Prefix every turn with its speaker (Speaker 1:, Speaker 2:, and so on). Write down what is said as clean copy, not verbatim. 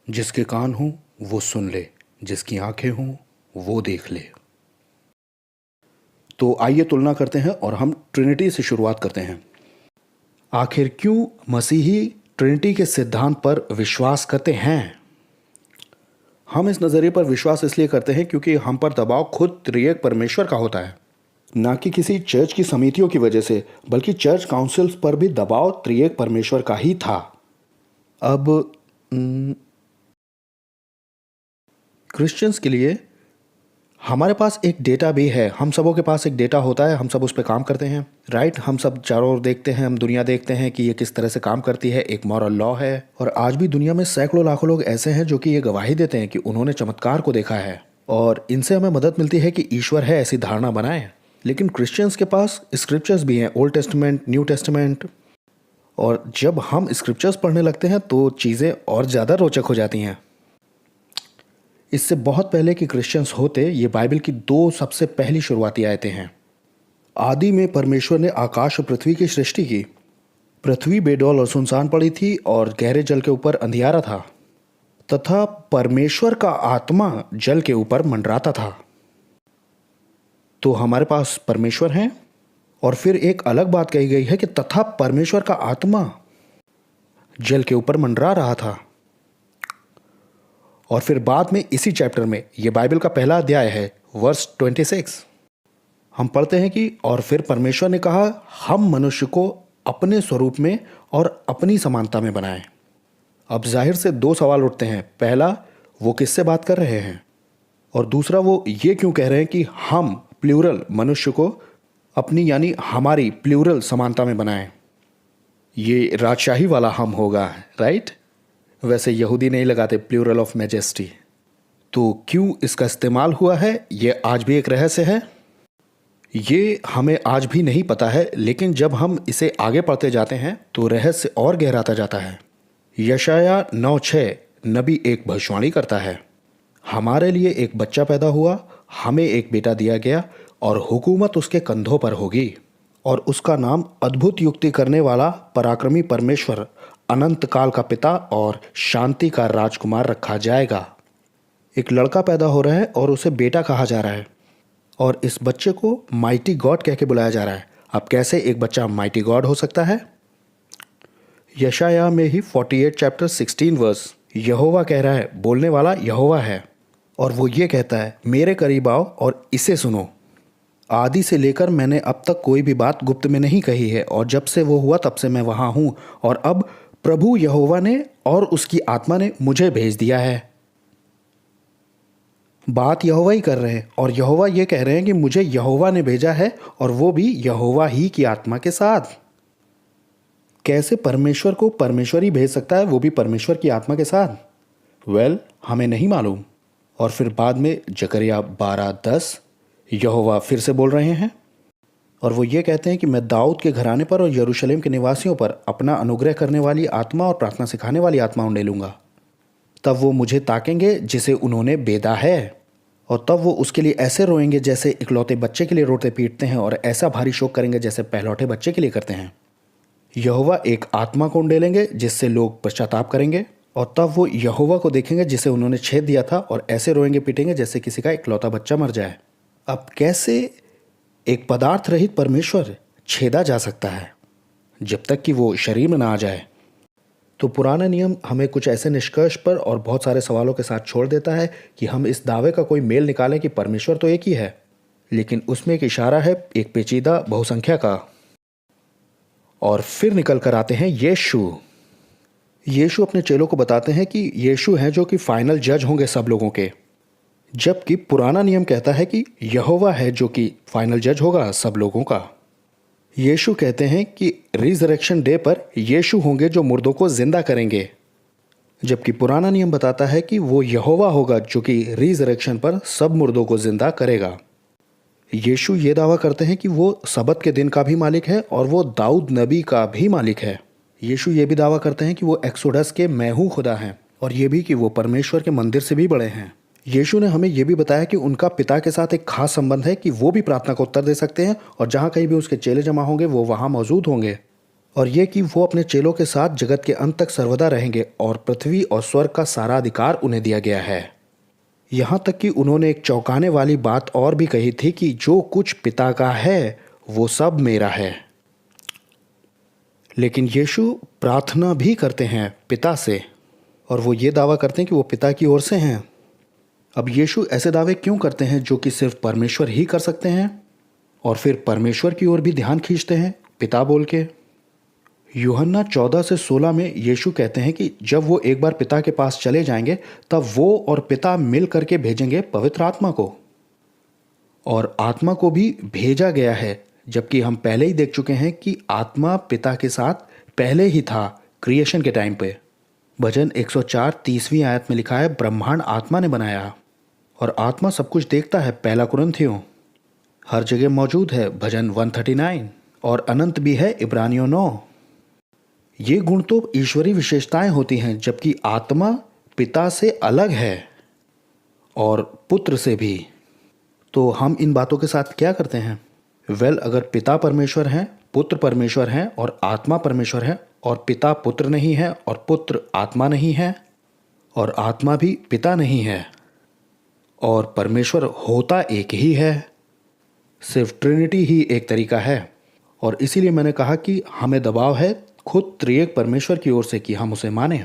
Speaker 1: जिसके कान हों वो सुन ले, जिसकी आंखें हों वो देख ले। तो आइए तुलना करते हैं और हम ट्रिनिटी से शुरुआत करते हैं। आखिर क्यों मसीही ट्रिनिटी के सिद्धांत पर विश्वास करते हैं? हम इस नज़रिए पर विश्वास इसलिए करते हैं क्योंकि हम पर दबाव खुद त्रिएक परमेश्वर का होता है, ना कि किसी चर्च की समितियों की वजह से, बल्कि चर्च काउंसिल्स पर भी दबाव त्रिएक परमेश्वर का ही था। अब क्रिश्चियंस के लिए हमारे पास एक डेटा भी है। हम सबों के पास एक डेटा होता है, हम सब उस पर काम करते हैं, राइट। हम सब चारों ओर देखते हैं, हम दुनिया देखते हैं कि ये किस तरह से काम करती है, एक मॉरल लॉ है। और आज भी दुनिया में सैकड़ों लाखों लोग ऐसे हैं जो कि ये गवाही देते हैं कि उन्होंने चमत्कार को देखा है, और इनसे हमें मदद मिलती है कि ईश्वर है, ऐसी धारणा बनाएं। लेकिन क्रिश्चियंस के पास स्क्रिप्चर्स भी हैं, ओल्ड टेस्टमेंट, न्यू टेस्टमेंट। और जब हम स्क्रिप्चर्स पढ़ने लगते हैं तो चीज़ें और ज़्यादा रोचक हो जाती हैं। इससे बहुत पहले कि क्रिश्चियंस होते, ये बाइबल की दो सबसे पहली शुरुआती आयतें हैं। आदि में परमेश्वर ने आकाश और पृथ्वी की सृष्टि की। पृथ्वी बेडौल और सुनसान पड़ी थी और गहरे जल के ऊपर अंधियारा था, तथा परमेश्वर का आत्मा जल के ऊपर मंडराता था। तो हमारे पास परमेश्वर हैं, और फिर एक अलग बात कही गई है कि तथा परमेश्वर का आत्मा जल के ऊपर मंडरा रहा था। और फिर बाद में इसी चैप्टर में, ये बाइबल का पहला अध्याय है, वर्स 26, हम पढ़ते हैं कि और फिर परमेश्वर ने कहा, हम मनुष्य को अपने स्वरूप में और अपनी समानता में बनाएं। अब जाहिर से दो सवाल उठते हैं। पहला, वो किससे बात कर रहे हैं? और दूसरा, वो ये क्यों कह रहे हैं कि हम प्लूरल मनुष्य को अपनी यानी हमारी प्लूरल समानता में बनाएं? ये राजशाही वाला हम होगा, राइट। वैसे यहूदी नहीं लगाते प्लूरल ऑफ मैजेस्टी। तो क्यों इसका इस्तेमाल हुआ है, ये आज भी एक रहस्य है। ये हमें आज भी नहीं पता है, लेकिन जब हम इसे आगे पढ़ते जाते हैं तो रहस्य और गहराता जाता है। यशाया 9:6 नबी एक भविष्यवाणी करता है, हमारे लिए एक बच्चा पैदा हुआ, हमें एक बेटा दिया गया, और हुकूमत उसके कंधों पर होगी, और उसका नाम अद्भुत युक्ति करने वाला, पराक्रमी परमेश्वर, अनंत काल का पिता और शांति का राजकुमार रखा जाएगा। एक लड़का पैदा हो रहा है और उसे बेटा कहा जा रहा है, और इस बच्चे को माइटी गॉड कह के बुलाया जा रहा है। अब कैसे एक बच्चा माइटी गॉड हो सकता है? यशाया में ही 48 चैप्टर 16 वर्स, यहोवा कह रहा है, बोलने वाला यहोवा है, और वो ये कहता है, मेरे करीब आओ और इसे सुनो। आदि से लेकर मैंने अब तक कोई भी बात गुप्त में नहीं कही है, और जब से वो हुआ तब से मैं वहाँ हूँ, और अब प्रभु यहोवा ने और उसकी आत्मा ने मुझे भेज दिया है। बात यहोवा ही कर रहे हैं, और यहोवा ये कह रहे हैं कि मुझे यहोवा ने भेजा है, और वो भी यहोवा ही की आत्मा के साथ। कैसे परमेश्वर को परमेश्वर ही भेज सकता है, वो भी परमेश्वर की आत्मा के साथ? हमें नहीं मालूम। और फिर बाद में जकरिया 12:10 यहोवा फिर से बोल रहे हैं, और वो ये कहते हैं कि मैं दाऊद के घराने पर और यरूशलेम के निवासियों पर अपना अनुग्रह करने वाली आत्मा और प्रार्थना सिखाने वाली आत्मा उंडेलूंगा लूँगा। तब वो मुझे ताकेंगे जिसे उन्होंने बेदा है, और तब वो उसके लिए ऐसे रोएंगे जैसे इकलौते बच्चे के लिए रोते पीटते हैं, और ऐसा भारी शोक करेंगे जैसे पहलौठे बच्चे के लिए करते हैं। यहोवा एक आत्मा को उंडेलेंगे जिससे लोग पश्चाताप करेंगे, और तब वो यहोवा को देखेंगे जिसे उन्होंने छेद दिया था, और ऐसे रोएंगे पीटेंगे जैसे किसी का इकलौता बच्चा मर जाए। अब कैसे एक पदार्थ रहित परमेश्वर छेदा जा सकता है जब तक कि वो शरीर में ना आ जाए? तो पुराना नियम हमें कुछ ऐसे निष्कर्ष पर और बहुत सारे सवालों के साथ छोड़ देता है कि हम इस दावे का कोई मेल निकालें कि परमेश्वर तो एक ही है, लेकिन उसमें एक इशारा है एक पेचीदा बहुसंख्या का। और फिर निकल कर आते हैं यीशु अपने चेलों को बताते हैं कि यीशु हैं जो कि फाइनल जज होंगे सब लोगों के, जबकि पुराना नियम कहता है कि यहोवा है जो कि फाइनल जज होगा सब लोगों का। यीशु कहते हैं कि रिजरेक्शन डे पर यीशु होंगे जो मुर्दों को जिंदा करेंगे, जबकि पुराना नियम बताता है कि वो यहोवा होगा जो कि रिजरेक्शन पर सब मुर्दों को जिंदा करेगा। यीशु ये दावा करते हैं कि वो सबत के दिन का भी मालिक है, और वो दाऊद नबी का भी मालिक है। यीशु ये भी दावा करते हैं कि वो एक्सोडस के मैं हूँ खुदा हैं, और ये भी कि वो परमेश्वर के मंदिर से भी बड़े हैं। यीशु ने हमें यह भी बताया कि उनका पिता के साथ एक खास संबंध है, कि वो भी प्रार्थना का उत्तर दे सकते हैं, और जहाँ कहीं भी उसके चेले जमा होंगे वो वहाँ मौजूद होंगे। और ये कि वो अपने चेलों के साथ जगत के अंत तक सर्वदा रहेंगे और पृथ्वी और स्वर्ग का सारा अधिकार उन्हें दिया गया है। यहाँ तक कि उन्होंने एक चौंकाने वाली बात और भी कही थी कि जो कुछ पिता का है वो सब मेरा है। लेकिन यीशु प्रार्थना भी करते हैं पिता से, और वो ये दावा करते हैं कि वो पिता की ओर से हैं। अब यीशु ऐसे दावे क्यों करते हैं जो कि सिर्फ परमेश्वर ही कर सकते हैं, और फिर परमेश्वर की ओर भी ध्यान खींचते हैं पिता बोल के? यूहन्ना 14 से 16 में यीशु कहते हैं कि जब वो एक बार पिता के पास चले जाएंगे तब वो और पिता मिल करके भेजेंगे पवित्र आत्मा को, और आत्मा को भी भेजा गया है, जबकि हम पहले ही देख चुके हैं कि आत्मा पिता के साथ पहले ही था क्रिएशन के टाइम पे। भजन 104 30वीं आयत में लिखा है, ब्रह्मांड आत्मा ने बनाया, और आत्मा सब कुछ देखता है, पहला कुरिन्थियों। हर जगह मौजूद है, भजन 139, और अनंत भी है, इब्रानियों 9। ये गुण तो ईश्वरीय विशेषताएं होती हैं, जबकि आत्मा पिता से अलग है और पुत्र से भी। तो हम इन बातों के साथ क्या करते हैं? अगर पिता परमेश्वर हैं, पुत्र परमेश्वर हैं और आत्मा परमेश्वर है, और पिता पुत्र नहीं है और पुत्र आत्मा नहीं है और आत्मा भी पिता नहीं है, और परमेश्वर होता एक ही है, सिर्फ ट्रिनिटी ही एक तरीका है। और इसीलिए मैंने कहा कि हमें दबाव है खुद त्रिएक परमेश्वर की ओर से कि हम उसे माने।